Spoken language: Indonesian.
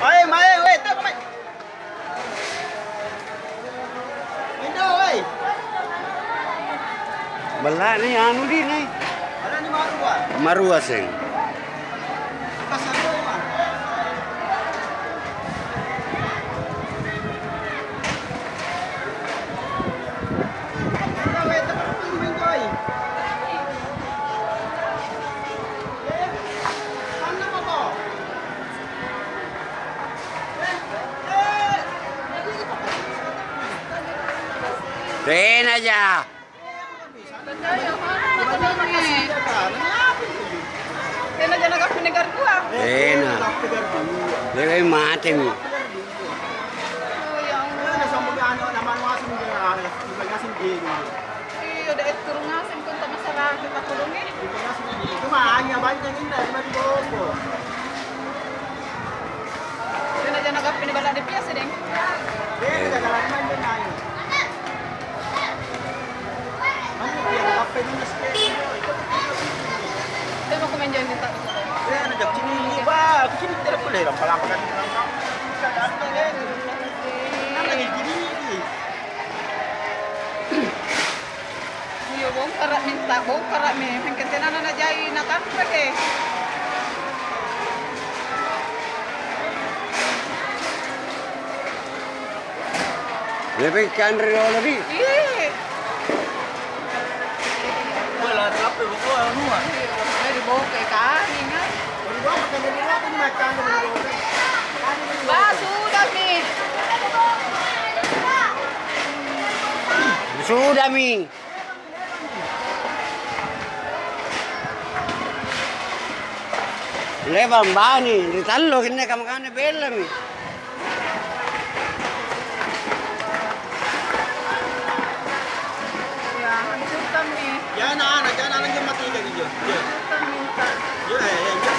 Oi, mai, oi, tak mai. Indo, oi. Bala nih anu di nih. Ada ni maru buat. Marua sing. Pasal tu mah. Oi, tak perlu main koi. Mana apa? Den aja. Kena jangan kau pendengar gua. Enak. Dia mati nih. Oh ya Allah. Iya udah turun ngasim kau tak masalah kita turunnya. Kena jangan kau pendengar ada biasa deh. Saya mau komen jangan tak. Iya bongkar minta bongkar me. Mungkin anak jai nak apa ke? Lebih kan lagi. Iya. Dari bawah ke kami kan. Bah sudah mi. Sudah mi. Levam bani, ritallo kene kam kane bella mi. Ya hancur kami. Jangan anak, jangan anak yang mati lagi je. Kita minta. Ya, ya, ya.